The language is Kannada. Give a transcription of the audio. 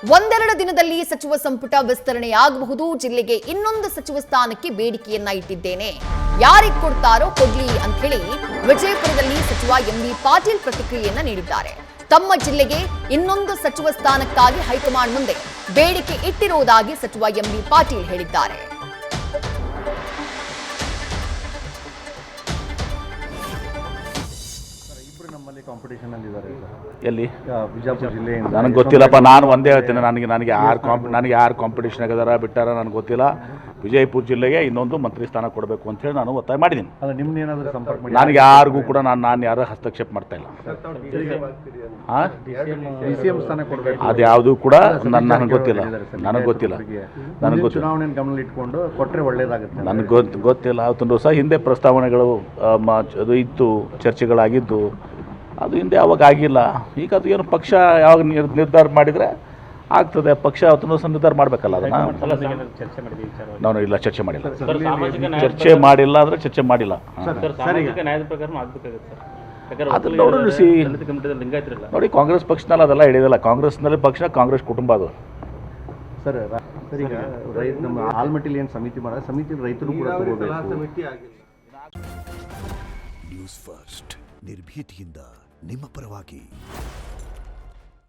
ಒಂದೆರಡು ದಿನದಲ್ಲಿ ಸಚಿವ ಸಂಪುಟ ವಿಸ್ತರಣೆಯಾಗಬಹುದು. ಜಿಲ್ಲೆಗೆ ಇನ್ನೊಂದು ಸಚಿವ ಸ್ಥಾನಕ್ಕೆ ಬೇಡಿಕೆಯನ್ನ ಇಟ್ಟಿದ್ದೇನೆ, ಯಾರಿಗೆ ಕೊಡ್ತಾರೋ ಕೊಡ್ಲಿ ಅಂತ ಹೇಳಿ ವಿಜಯಪುರದಲ್ಲಿ ಸಚಿವ ಎಂಬಿ ಪಾಟೀಲ್ ಪ್ರತಿಕ್ರಿಯೆಯನ್ನ ನೀಡಿದ್ದಾರೆ. ತಮ್ಮ ಜಿಲ್ಲೆಗೆ ಇನ್ನೊಂದು ಸಚಿವ ಸ್ಥಾನಕ್ಕಾಗಿ ಹೈಕಮಾಂಡ್ ಮುಂದೆ ಬೇಡಿಕೆ ಇಟ್ಟಿರುವುದಾಗಿ ಸಚಿವ ಎಂಬಿ ಪಾಟೀಲ್ ಹೇಳಿದ್ದಾರೆ. ಎಲ್ಲಿ ಬಿಜಾಪುರ ಜಿಲ್ಲೆಯಿಂದ ನನಗೆ ಗೊತ್ತಿಲ್ಲಪ್ಪ. ನಾನು ಒಂದೇ ಹೇಳ್ತೇನೆ, ನನಗೆ ಯಾರು ಕಾಂಪಿಟೇಷನ್ ಆಗಿದಾರ ಬಿಟ್ಟಾರ ನನಗೆ ಗೊತ್ತಿಲ್ಲ. ವಿಜಯಪುರ ಜಿಲ್ಲೆಗೆ ಇನ್ನೊಂದು ಮಂತ್ರಿ ಸ್ಥಾನ ಕೊಡಬೇಕು ಅಂತ ಹೇಳಿ ನಾನು ಒತ್ತಾಯ ಮಾಡಿದ್ದೀನಿ. ನಿಮ್ನೇನಾದರೂ ಸಂಪರ್ಕ ಮಾಡಿ? ನನಗೆ ಯಾರಿಗೂ ಕೂಡ ನಾನು ಯಾರು ಹಸ್ತಕ್ಷೇಪ ಮಾಡ್ತಾ ಇಲ್ಲ. DCM ಸ್ಥಾನ ಕೊಡಬೇಕು ಅದು ಯಾವುದು ಕೂಡ ನನಗೆ ಗೊತ್ತಿಲ್ಲ. ಚುನಾವಣೆಯನ್ನು ಗಮನ ಇಟ್ಕೊಂಡು ಕೊಟ್ಟರೆ ಒಳ್ಳೇದಾಗುತ್ತೆ. ನನಗೆ ಗೊತ್ತಿಲ್ಲ. ಅವತ್ತೊಂದು ಸಹ ಹಿಂದೆ ಪ್ರಸ್ತಾವನೆಗಳು ಅದು ಇತ್ತು, ಚರ್ಚೆಗಳಾಗಿದ್ದು, ಅದು ಹಿಂದೆ ಯಾವಾಗ ಆಗಿಲ್ಲ. ಈಗ ಅದು ಏನು ಪಕ್ಷ ಯಾವಾಗ ನಿರ್ಧಾರ ಮಾಡಿದರೆ ಆಗ್ತದೆ. ಪಕ್ಷ ಅವತ್ತೊಂದು ಸಹ ನಿರ್ಧಾರ ಮಾಡಬೇಕಲ್ಲ. ಅದನ್ನು ನಾನು ಇಲ್ಲ ಚರ್ಚೆ ಮಾಡಿಲ್ಲ. ಚರ್ಚೆ ಮಾಡಿಲ್ಲ ಅಂದರೆ ಚರ್ಚೆ ಮಾಡಿಲ್ಲ. ಅದನ್ನು ನೋಡಿ, ಕಾಂಗ್ರೆಸ್ ಪಕ್ಷನಲ್ಲಿ ಅದೆಲ್ಲ ಹಿಡಿಯೋದಿಲ್ಲ. ಕಾಂಗ್ರೆಸ್ನಲ್ಲಿ ಪಕ್ಷ, ಕಾಂಗ್ರೆಸ್ ಕುಟುಂಬ ಅದು. ಸರ್ ಈಗ ನಮ್ಮ ಆಲ್ಮಟ್ಟಿಲಿ ಏನು ಸಮಿತಿ ಮಾಡೋದು, ಸಮಿತಿಯಲ್ಲಿ ರೈತರು ಕೂಡ ನ್ಯೂಸ್ ಫಸ್ಟ್ ನಿರ್ಭೀತಿಯಿಂದ ನಿಮ್ಮ ಪರವಾಗಿ.